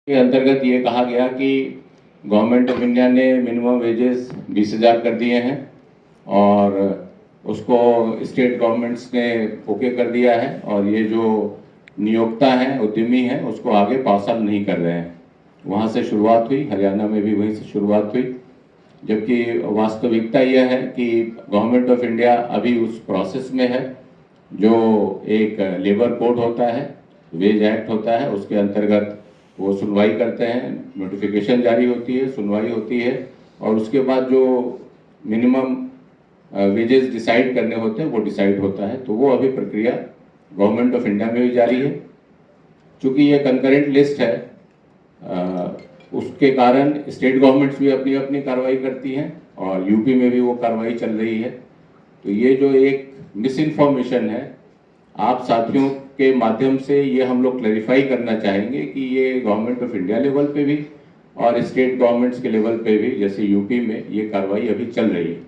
के अंतर्गत ये कहा गया कि गवर्नमेंट ऑफ इंडिया ने मिनिमम वेजेस 20,000 कर दिए हैं और उसको स्टेट गवर्नमेंट्स ने ओके कर दिया है और ये जो नियोक्ता हैं, उद्यमी हैं, उसको आगे पास ऑन नहीं कर रहे हैं। वहाँ से शुरुआत हुई, हरियाणा में भी वहीं से शुरुआत हुई, जबकि वास्तविकता यह है कि गवर्नमेंट ऑफ इंडिया अभी उस प्रोसेस में है जो एक लेबर कोड होता है, वेज एक्ट होता है, उसके अंतर्गत वो सुनवाई करते हैं, नोटिफिकेशन जारी होती है, सुनवाई होती है और उसके बाद जो मिनिमम वेजेस डिसाइड करने होते हैं वो डिसाइड होता है। तो वो अभी प्रक्रिया गवर्नमेंट ऑफ इंडिया में भी जारी है। चूँकि ये कंकरेंट लिस्ट है, उसके कारण स्टेट गवर्नमेंट्स भी अपनी अपनी कार्रवाई करती हैं और यूपी में भी वो कार्रवाई चल रही है। तो ये जो एक मिस इन्फॉर्मेशन है, आप साथियों के माध्यम से ये हम लोग क्लैरिफाई करना चाहेंगे कि ये गवर्नमेंट ऑफ इंडिया लेवल पे भी और स्टेट गवर्नमेंट्स के लेवल पे भी, जैसे यूपी में, ये कार्रवाई अभी चल रही है।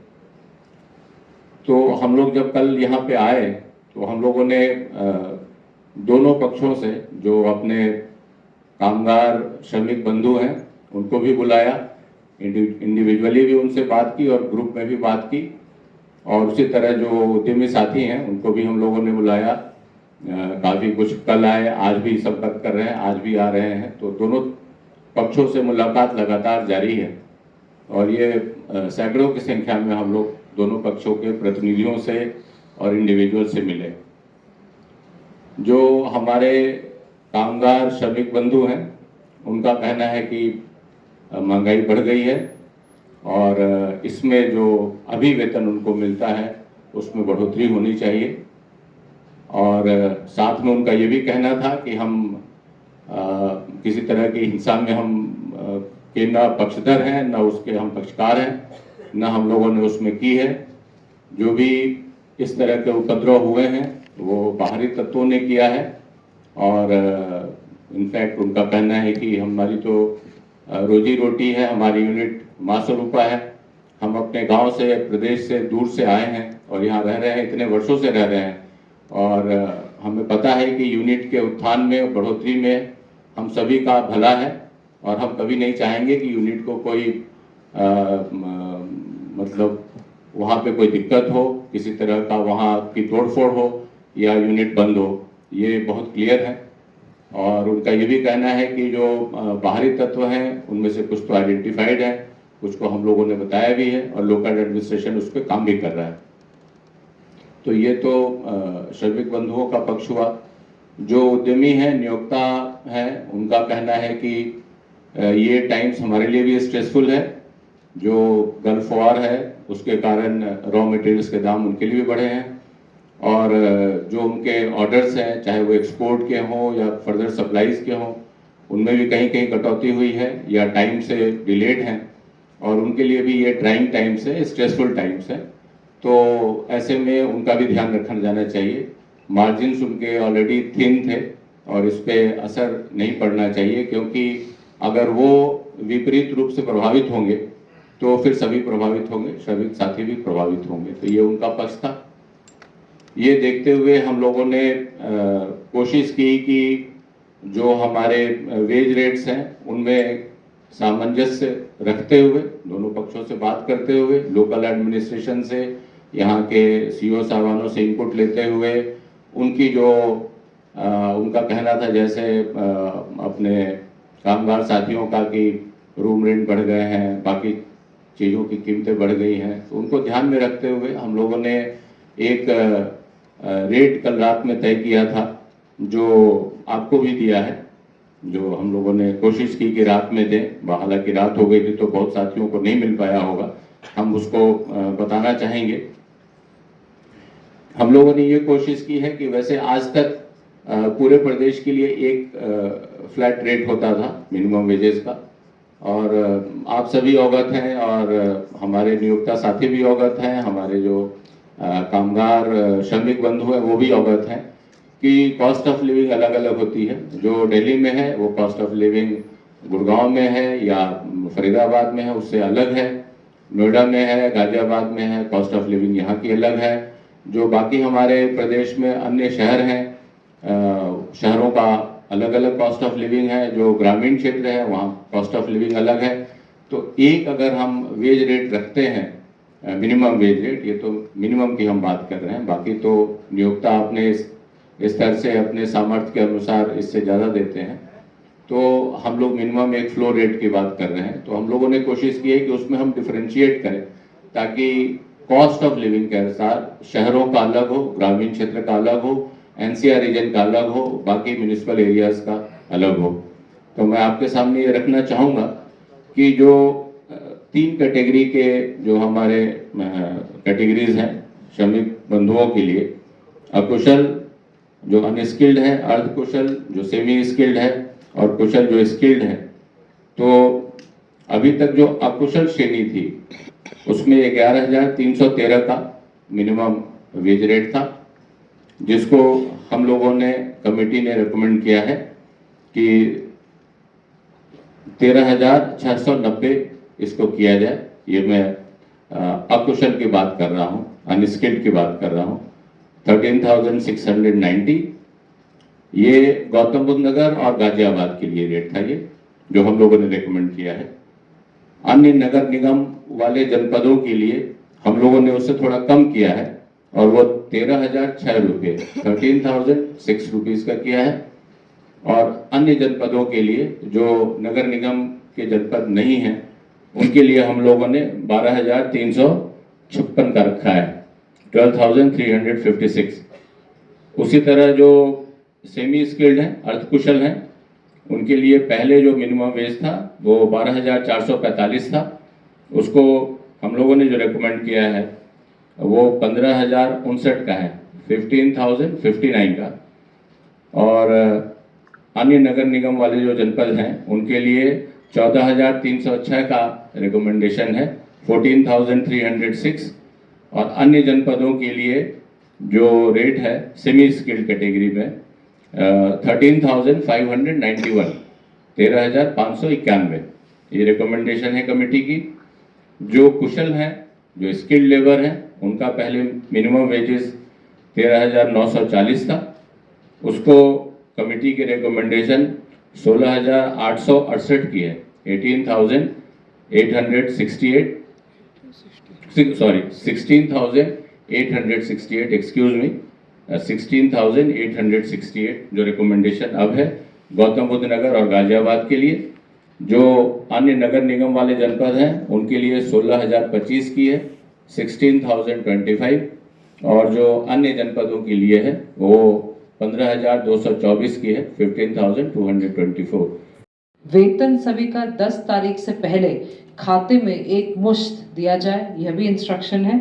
तो हम लोग जब कल यहाँ पे आए तो हम लोगों ने दोनों पक्षों से, जो अपने कामगार श्रमिक बंधु हैं उनको भी बुलाया, इंडिविजुअली भी उनसे बात की और ग्रुप में भी बात की, और उसी तरह जो उद्यमी साथी हैं उनको भी हम लोगों ने बुलाया। काफ़ी कुछ कल आए, आज भी संपर्क कर रहे हैं, आज भी आ रहे हैं। तो दोनों पक्षों से मुलाकात लगातार जारी है और ये सैकड़ों की संख्या में हम लोग दोनों पक्षों के प्रतिनिधियों से और इंडिविजुअल से मिले। जो हमारे कामगार श्रमिक बंधु हैं उनका कहना है कि महंगाई बढ़ गई है और इसमें जो अभी वेतन उनको मिलता है उसमें बढ़ोतरी होनी चाहिए, और साथ में उनका ये भी कहना था कि हम किसी तरह की हिंसा में हम के न पक्षधर हैं, न उसके हम पक्षकार हैं, न हम लोगों ने उसमें की है। जो भी इस तरह के उपद्रव हुए हैं वो बाहरी तत्वों ने किया है और इनफैक्ट उनका कहना है कि हमारी तो रोजी रोटी है, हमारी यूनिट माँ स्वरूपा है, हम अपने गांव से, प्रदेश से, दूर से आए हैं और यहाँ रह रहे हैं, इतने वर्षों से रह रहे हैं और हमें पता है कि यूनिट के उत्थान में, बढ़ोतरी में हम सभी का भला है और हम कभी नहीं चाहेंगे कि यूनिट को कोई मतलब वहाँ पे कोई दिक्कत हो, किसी तरह का वहाँ की तोड़फोड़ हो या यूनिट बंद हो। ये बहुत क्लियर है। और उनका ये भी कहना है कि जो बाहरी तत्व हैं उनमें से कुछ तो आइडेंटिफाइड है, कुछ को हम लोगों ने बताया भी है और लोकल एडमिनिस्ट्रेशन उस पर काम भी कर रहा है। तो ये तो श्रमिक बंधुओं का पक्ष हुआ। जो उद्यमी हैं, नियोक्ता हैं, उनका कहना है कि ये टाइम्स हमारे लिए भी स्ट्रेसफुल है। जो गल्फ वॉर है उसके कारण रॉ मटेरियल्स के दाम उनके लिए भी बढ़े हैं और जो उनके ऑर्डर्स हैं, चाहे वो एक्सपोर्ट के हों या फर्दर सप्लाईज के हों, उनमें भी कहीं कहीं कटौती हुई है या टाइम से डिलेड हैं और उनके लिए भी ये ट्राइंग टाइम्स है, स्ट्रेसफुल टाइम्स है। तो ऐसे में उनका भी ध्यान रखा जाना चाहिए। मार्जिन्स उनके ऑलरेडी थिन थे और इस पर असर नहीं पड़ना चाहिए, क्योंकि अगर वो विपरीत रूप से प्रभावित होंगे तो फिर सभी प्रभावित होंगे, श्रमिक साथी भी प्रभावित होंगे। तो ये उनका पक्ष था। ये देखते हुए हम लोगों ने कोशिश की कि जो हमारे वेज रेट्स हैं उनमें सामंजस्य रखते हुए, दोनों पक्षों से बात करते हुए, लोकल एडमिनिस्ट्रेशन से, यहाँ के सीईओ साहबानों से इनपुट लेते हुए, उनकी जो उनका कहना था जैसे अपने कामगार साथियों का कि रूम रेंट बढ़ गए हैं, बाकी चीज़ों की कीमतें बढ़ गई हैं, तो उनको ध्यान में रखते हुए हम लोगों ने एक रेट कल रात में तय किया था, जो आपको भी दिया है, जो हम लोगों ने कोशिश की कि रात में दें। हालांकि रात हो गई थी तो बहुत साथियों को नहीं मिल पाया होगा, हम उसको बताना चाहेंगे। हम लोगों ने ये कोशिश की है कि वैसे आज तक पूरे प्रदेश के लिए एक फ्लैट रेट होता था मिनिमम वेजेस का, और आप सभी अवगत हैं और हमारे नियोक्ता साथी भी अवगत हैं, हमारे जो कामगार श्रमिक बंधु हैं वो भी अवगत हैं कि कॉस्ट ऑफ लिविंग अलग अलग होती है। जो दिल्ली में है वो कॉस्ट ऑफ लिविंग गुड़गांव में है या फरीदाबाद में है उससे अलग है, नोएडा में है, गाजियाबाद में है, कॉस्ट ऑफ लिविंग यहाँ की अलग है। जो बाकी हमारे प्रदेश में अन्य शहर हैं, शहरों का अलग अलग कॉस्ट ऑफ लिविंग है, जो ग्रामीण क्षेत्र है वहाँ कॉस्ट ऑफ लिविंग अलग है। तो एक अगर हम वेज रेट रखते हैं, मिनिमम वेज रेट, ये तो मिनिमम की हम बात कर रहे हैं, बाकी तो नियोक्ता अपने इस तरह से अपने सामर्थ्य के अनुसार इससे ज़्यादा देते हैं, तो हम लोग मिनिमम एक फ्लोर रेट की बात कर रहे हैं। तो हम लोगों ने कोशिश की है कि उसमें हम डिफरेंशिएट करें ताकि कॉस्ट ऑफ लिविंग के अनुसार शहरों का अलग हो, ग्रामीण क्षेत्र का अलग हो, एनसीआर रीजन का अलग हो, बाकी म्यूनिसिपल एरियाज का अलग हो। तो मैं आपके सामने ये रखना चाहूँगा कि जो 3 कैटेगरी के जो हमारे कैटेगरीज हैं श्रमिक बंधुओं के लिए, अकुशल, जो अनस्किल्ड है, अर्धकुशल, जो सेमी स्किल्ड है, और कुशल जो स्किल्ड है। तो अभी तक जो अकुशल श्रेणी थी उसमें 11,313 का मिनिमम वेज रेट था, जिसको हम लोगों ने, कमेटी ने रिकमेंड किया है कि 13,690 इसको किया जाए। ये मैं अकुशल की बात कर रहा हूँ, अनस्किल्ड की बात कर रहा हूँ। 13,690 ये गौतम बुद्ध नगर और गाजियाबाद के लिए रेट था, ये जो हम लोगों ने रिकमेंड किया है। अन्य नगर निगम वाले जनपदों के लिए हम लोगों ने उससे थोड़ा कम किया है और वो 13,006 रुपये, 13,006 रुपीज़ का किया है। और अन्य जनपदों के लिए जो नगर निगम के जनपद नहीं हैं उनके लिए हम लोगों ने 12,356 का रखा है, 12,356। उसी तरह जो सेमी स्किल्ड हैं, अर्धकुशल हैं, उनके लिए पहले जो मिनिमम वेज था वो 12,445 था, उसको हम लोगों ने जो रेकमेंड किया है वो 15,059 का है, 15,059 का। और अन्य नगर निगम वाले जो जनपद हैं उनके लिए 14,306 का रिकमेंडेशन है, 14,306। और अन्य जनपदों के लिए जो रेट है सेमी स्किल्ड कैटेगरी में 13,591, 13,591 ये रिकमेंडेशन है कमेटी की। जो कुशल हैं, जो स्किल्ड लेबर हैं, उनका पहले मिनिमम वेजेस 13,940 था, उसको कमेटी के रिकमेंडेशन 16,868 की है, 16,868, एक्सक्यूज मी, 16,868 जो रिकमेंडेशन अब है गौतम बुद्ध नगर और गाजियाबाद के लिए। जो अन्य नगर निगम वाले जनपद हैं उनके लिए 16,025 की है, 16,025। और जो अन्य जनपदों के लिए है वो 15,224 की है, 15,224। वेतन सभी का 10 तारीख से पहले खाते में एक मुश्त दिया जाए, यह भी इंस्ट्रक्शन है।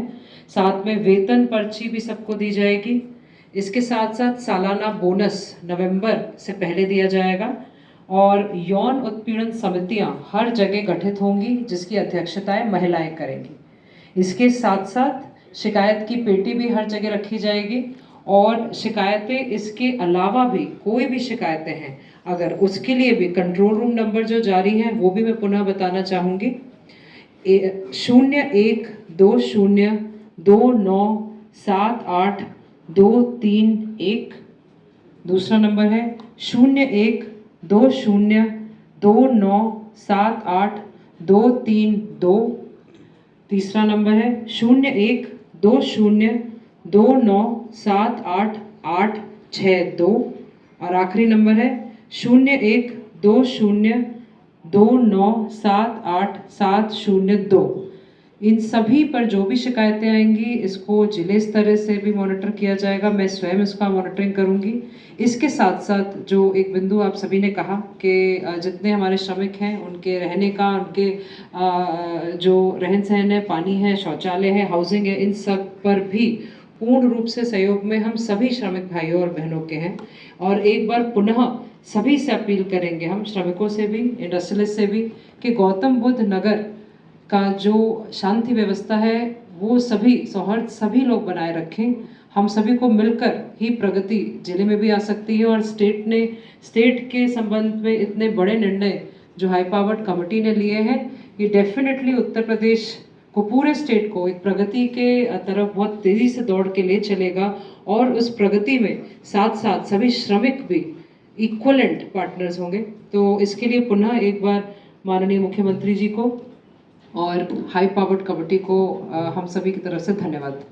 साथ में वेतन पर्ची भी सबको दी जाएगी। इसके साथ साथ सालाना बोनस नवंबर से पहले दिया जाएगा। और यौन उत्पीड़न समितियां हर जगह गठित होंगी जिसकी अध्यक्षताएं महिलाएं करेंगी। इसके साथ साथ शिकायत की पेटी भी हर जगह रखी जाएगी। और शिकायतें इसके अलावा भी कोई भी शिकायतें हैं अगर, उसके लिए भी कंट्रोल रूम नंबर जो जारी है वो भी मैं पुनः बताना चाहूँगी, 0120297823 दूसरा नंबर है 0120297823 तीसरा नंबर है 012029788862 और आखिरी नंबर है 012029787702। इन सभी पर जो भी शिकायतें आएंगी इसको जिले स्तर से भी मॉनिटर किया जाएगा, मैं स्वयं इसका मॉनिटरिंग करूंगी। इसके साथ साथ जो एक बिंदु आप सभी ने कहा कि जितने हमारे श्रमिक हैं उनके रहने का, उनके जो रहन सहन है, पानी है, शौचालय है, हाउसिंग है, इन सब पर भी पूर्ण रूप से सहयोग में हम सभी श्रमिक भाइयों और बहनों के हैं। और एक बार पुनः सभी से अपील करेंगे, हम श्रमिकों से भी, इंडस्ट्रियलिस्ट से भी, कि गौतम बुद्ध नगर का जो शांति व्यवस्था है वो सभी सौहार्द सभी लोग बनाए रखें। हम सभी को मिलकर ही प्रगति जिले में भी आ सकती है। और स्टेट के संबंध में इतने बड़े निर्णय जो हाई पावर्ड कमेटी ने लिए हैं, ये डेफिनेटली उत्तर प्रदेश को, पूरे स्टेट को एक प्रगति के तरफ बहुत तेज़ी से दौड़ के ले चलेगा। और उस प्रगति में साथ साथ सभी श्रमिक भी इक्वलेंट पार्टनर्स होंगे। तो इसके लिए पुनः एक बार माननीय मुख्यमंत्री जी को और हाई पावर्ड कमेटी को हम सभी की तरफ से धन्यवाद।